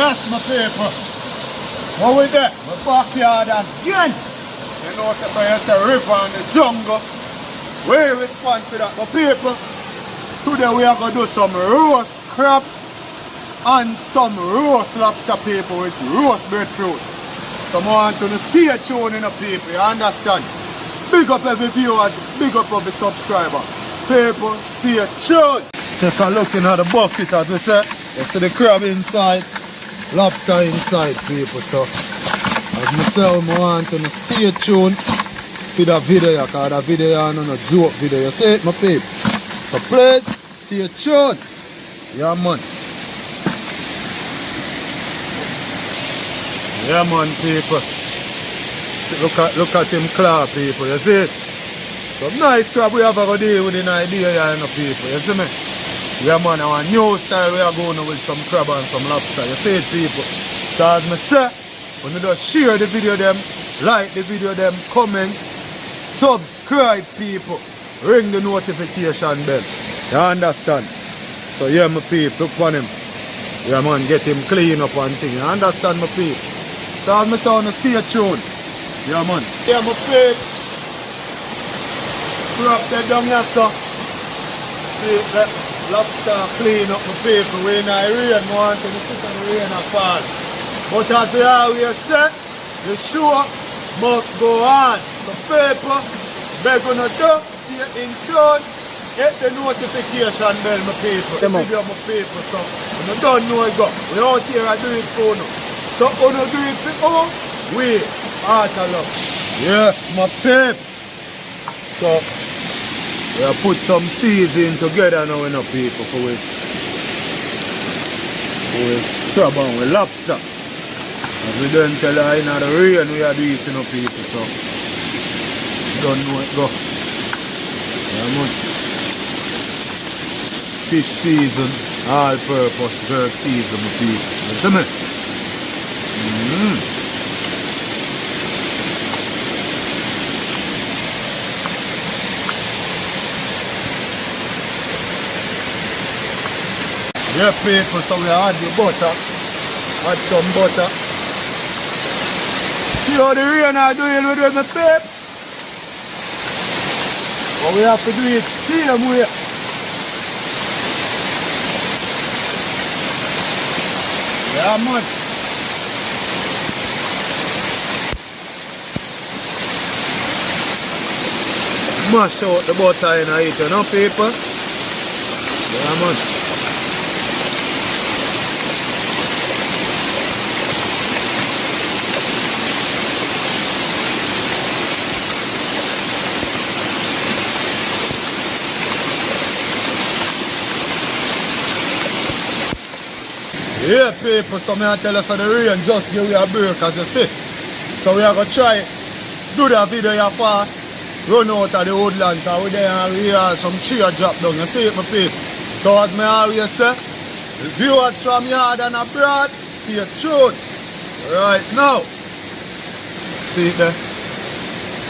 Yes, my people. What we there? My backyard again. You know, it's a river and the jungle. We respond to that, my people. Today we are going to do some roast crab and some roast lobster, people, with roast breadfruit. So I want to stay tuned, people, you understand? Big up every viewer, big up every subscriber. People, stay tuned. Take a look in at the bucket, as we say. You see the crab inside, lobster inside, people. So, as myself, I want to stay tuned to the video, because the video is not a joke video. You see it, my people? So please, stay tuned. Yeah, man. Yeah, man, people. Look at him claw, people. You see it? Some nice crab we have to deal with an idea here, you know, people. You see me? Yeah, man, our new style we are going with some crab and some lobster. You see it, people? So as I say, when you just share the video them, like the video them, comment, subscribe, people. Ring the notification bell. You understand? So yeah, my people, look on him. Yeah, man, get him clean up and thing. You understand, my people? So as I say, stay tuned. Yeah, man. Yeah, my people. Crab that down here, so. See that lobster clean up my people. When I rain, I want to sit on the rain and fall. But as we always say, the show must go on. So people, beg on the top, stay in tune, hit the notification bell, my people. The video, my people, so when you don't know it go, we out here and do it for you. So when you do it for us, we heart of love. Yes, my peeps. So we have put some seasoning together now, you know, people, for we crab and with lobster. As we don't tell her in the rain, we are doing it, you know, people, so you don't know it go. Yeah, man. Fish season, all purpose jerk season, my people. You see me? Yeah, people, so we add the butter. Add some butter. See how the rain are doing with my pep? But we have to do it same way. Yeah, man. Mash out the butter in it, you know, people? Yeah, man. Yeah, people, so I tell us that the rain just give you a break, as you see. So we are going to try do that video here fast, run out of the woodland, because we there and we have some tree drop down. You see it, my people? So as I always say, the viewers from yard and abroad, stay tuned. Right now, see it there?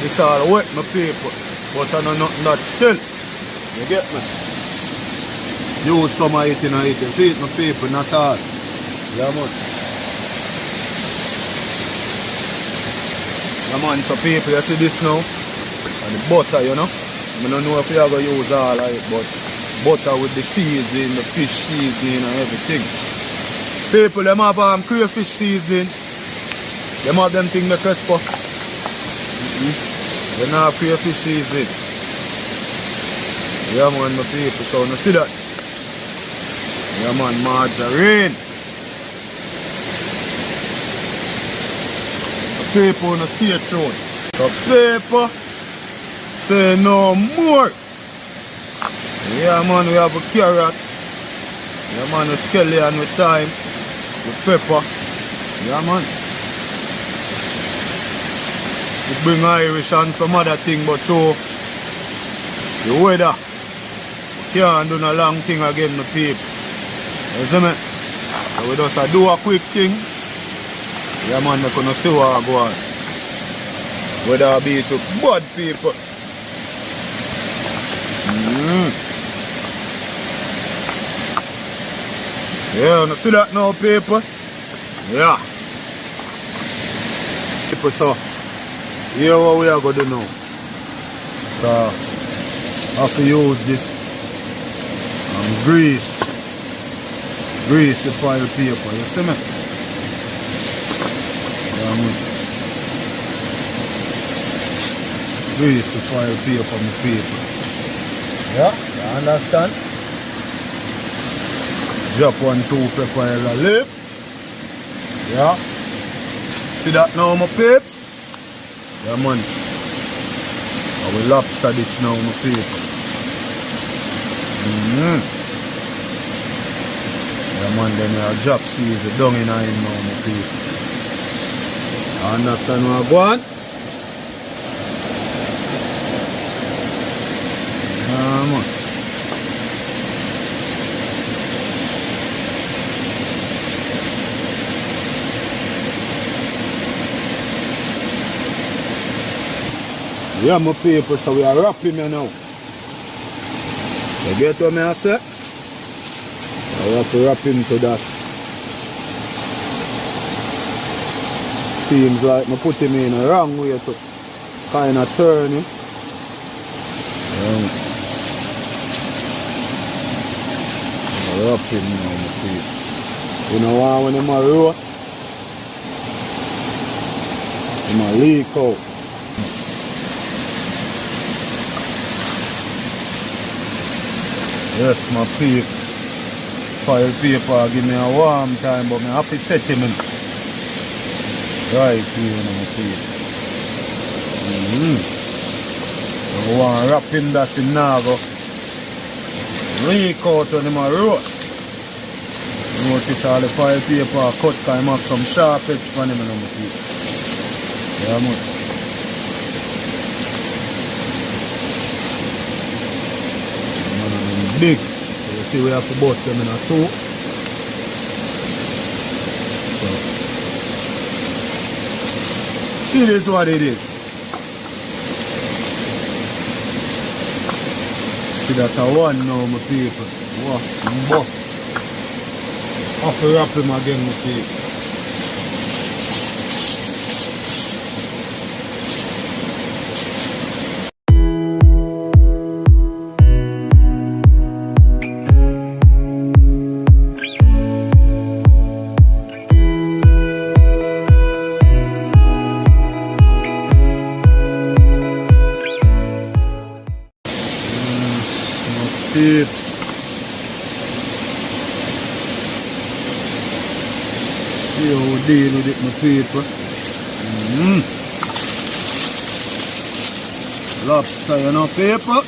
It's all wet, my people, but I know nothing that still. You get me? Use some of it in it. You see it, my people? Not all. Yeah, man. Yeah, man, so people, you see this now? And the butter, you know? I don't know if you are going to use all of it, but butter with the seasoning, the fish seasoning and everything. People, them have crayfish seasoning. Them have them thing the crisper. They don't have crayfish seasoning. Yeah, man, my people, so you see that? Yeah, man, margarine. People on the stay tuned. So people say no more. Yeah, man, we have a carrot. Yeah, man, a scallion with thyme, with pepper. Yeah, man. We bring Irish and some other thing, but through the weather, we can't do no long thing again, the people. You see me? So we just do a quick thing. Yeah, man, we're going to see what I go on. Whether I be to bad people. Yeah, you see that now, people? Yeah. So, here what we are going to do now. So, I have to use this grease the foil paper, you see me? Grease the foil paper, my paper. Yeah, you understand? Drop 1-2 pepper in the lip. Yeah. See that now, my peeps? Yeah, man. I will lobster this now, my people. Yeah, man, then I'll drop season down in him now, my people. You understand what I want? Yeah, man. Yeah, my people, so we are wrapping here now. You get what I say? I have to wrap into that. Seems like I put him in a wrong way to kind of turn him. I wrap him now, my people. You know why when him a roast, him a leak out. Yes, my peeps. Foil paper give me a warm time, but I have to set him in. Right here, my peeps. I want to wrap him that in now go leak out when him a roast. Notice all the foil paper cut because him have some sharp edge for him, my peeps. Yeah, man. Big. So you see we have to bust them in a two. So it is what it is. See that a one now, my people. Wow, bust. Have to wrap him again, my people. Peeps. See how we deal with it, my people. Lobster, you know, people.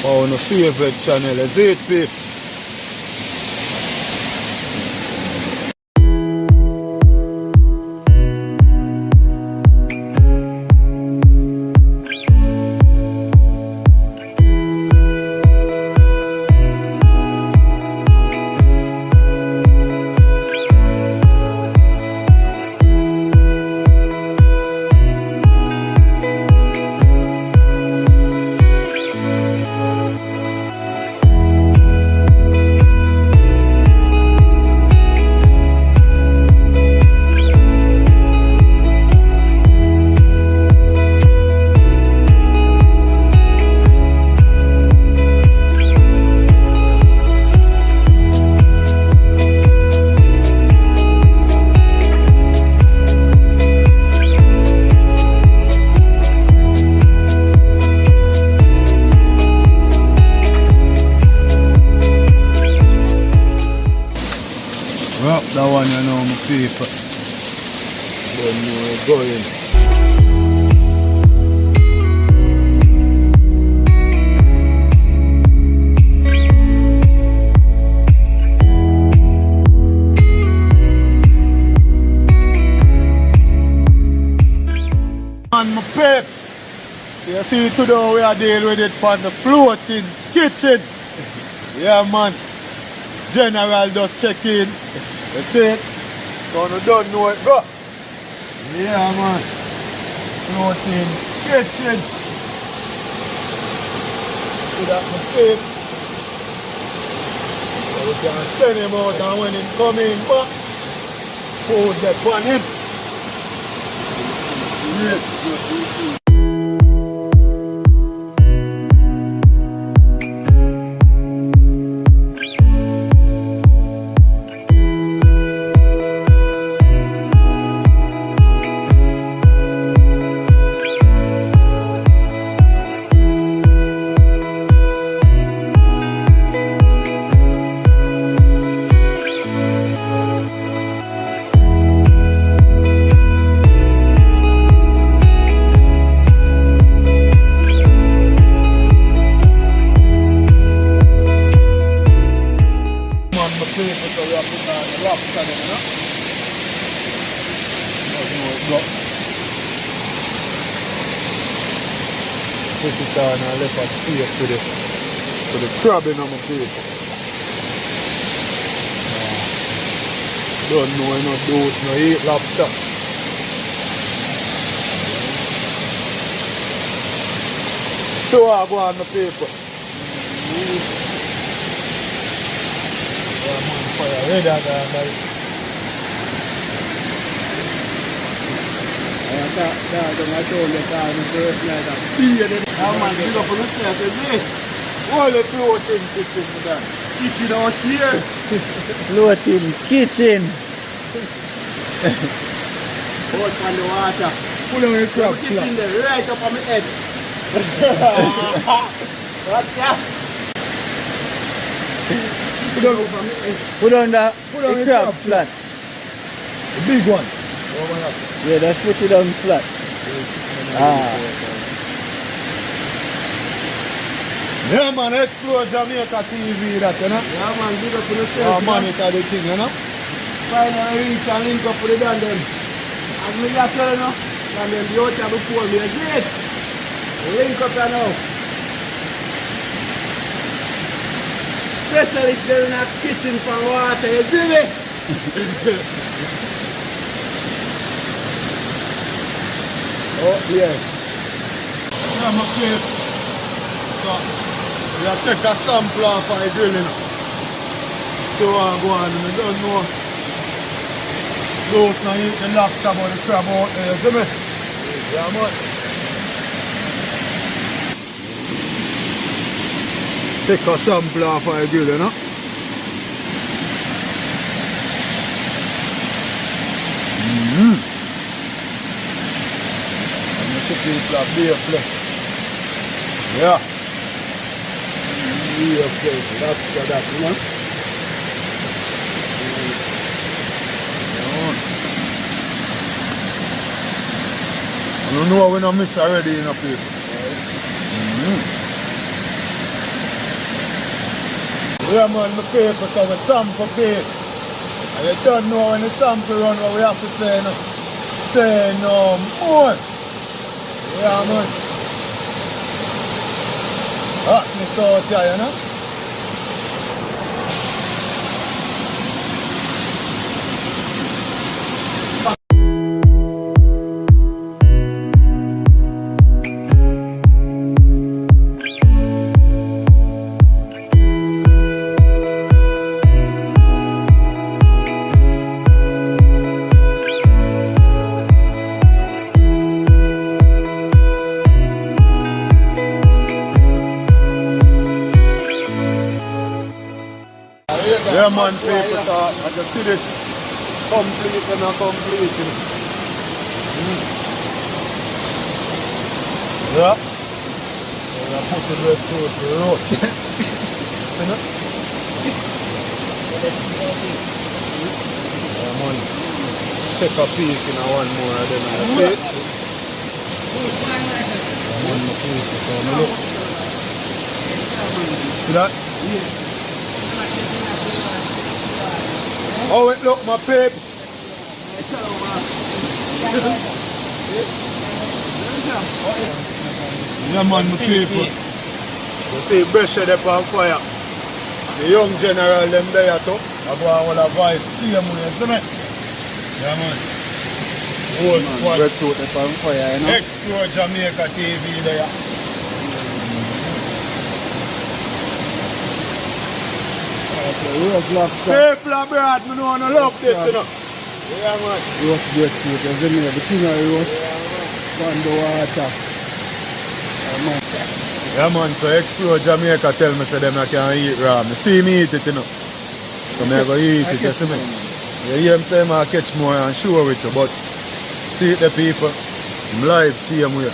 Our favorite channel is it, peeps. Wrap that one, you know, my people. Then we're going. And my peeps, you see today we are dealing with it from the floating kitchen. Yeah, man. General just check in. You see it? So you don't know it go. Yeah, man. Floating kitchen. See that my pig. So we can send him out and when he come in back, food get on him. Great. So we have to put on the lobster then, you know? Put it on and let us taste to the crab in my paper. Don't know, you know, those no eat lobster. So I go on the paper. Red and I told you that the first night man, big up on yourself, is it? All the floating kitchen for that. Kitchen out here. Floating kitchen. Out on the water. Pull on your crab flat. Kitchen there, right up on my head. What's that? Put on the crab flat. The big one. Yeah, that's put it on flat. Yeah man, explore Jamaica TV that, you know? Yeah man, big up to yourself. Monitor the thing, you know? Finally reach and link up with the dan them. As me just tell you know, dan them the out here before me, you see it? Link up here now. Specialist there in a kitchen for water, you see me? Oh yeah. Yeah, my plate. So we have to take a sample off of the grill, you know. So I go on and I don't know. Those now eat the lobster but the crab out there, you see me? Yeah man. Take a sample off of the grill, you know. And the people are beer flesh. Yeah. Beer flesh, that's for that, you know. I don't know when I miss already in a place. Yeah man, the paper so we sample base. And you don't know when the sample run what we have to say no. Say no more. Yeah man. Hotness out here, you know. Yeah man, people, so I can see this complete and not complete. Yeah. So I put it right through the road. See that? Yeah man. Take a peek in one more of them. See it? One more piece, so look. See that? Yeah. Oh, it look, my peeps. Yeah, man, my people. You see, pressure them on fire. The young general, them there too. I go on with a vibe. See them, you see me? Yeah, man. Whole squad. Breadfruit is on fire, you know. Explore Jamaica TV there. Roast lobster. People abroad, me know I love this, you know. Yeah, man. Roast breadfruit, you see me? The king of roast. On the water. Yeah, man, so Explore Jamaica tell me say them I can eat raw. Me see me eat it, you know. So me go eat it, you see me? You hear him say I catch more and show it you, but see it the people. I'm live, see him here.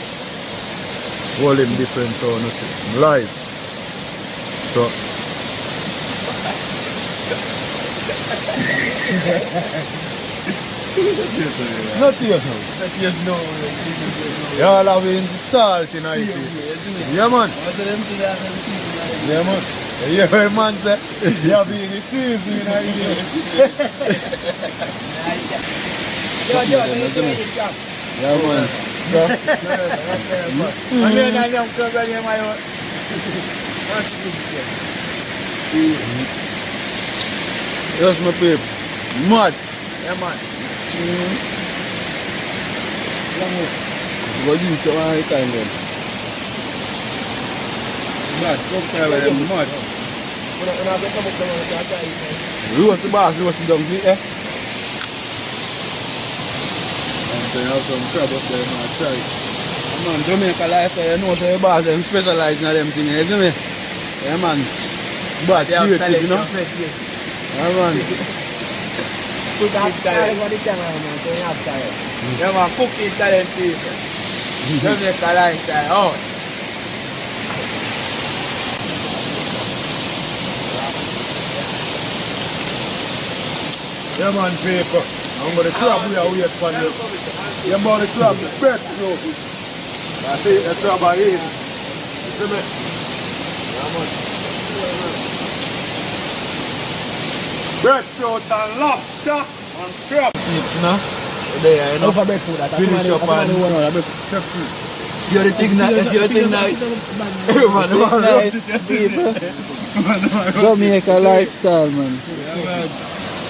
Hold him different so you see. I'm live. So not here now. Y'all having salt in it. Yeah, man. Yeah, man. You hear what man say? You have been seasoning in it. Yeah, man. Yes, my people. Mad. Yeah, man. Go use it one time then. Mad, sometimes I'm mad. Roast the boss, roast the donkey, eh? And then have some crab up there, man, try it. Man, Jamaica lifestyle, you know, so the boss, them specialize in them things, you see me? Yeah, man. But creative, you know? Yeah, man. Cook it talent for the camera, man, so you have talent. Yeah, man, cook it talent people. Jamaica lifestyle, oh. Yeah, man, people. I'm going to crab we are waiting for you. Yeah, man, the crab, the best, you know. I see the crab I eat. You see me? Yeah, man. Breadfruit and lobster and crab. It's now. There, you know. Over breadfruit, that's Finish up and see the thing nice. See the thing nice. Man, Jamaica lifestyle, man. Yeah, man.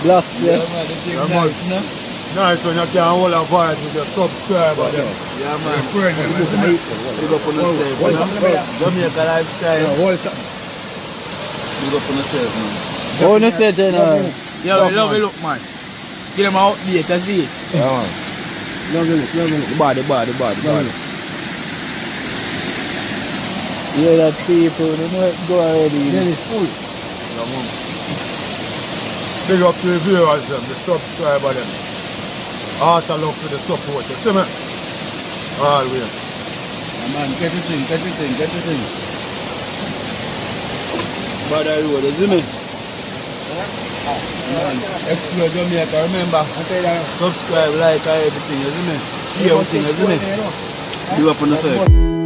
Black, yeah. Yeah, man, the thing Yeah, nice, man. no? Nice when you can hold a voice with your subscriber. Yeah, man. Friend, Big up on yourself, you know. Jamaica lifestyle. Big up on yourself, man. Oh, no, say, General. Yeah, we love it, look, man. Get them out there to see it. Yeah, man. Love it, love it. The body. Yeah, that people, they know it go already. Then it's full. Yeah, man. big up to the viewers, them, the subscriber, them. Heart of love for the support, you see me? Always. Yeah, man, get it in. Bad road, you see me? Man, explore Jamaica, remember? Subscribe, like, everything, you see me? Everything, you see me? Do up on yourself.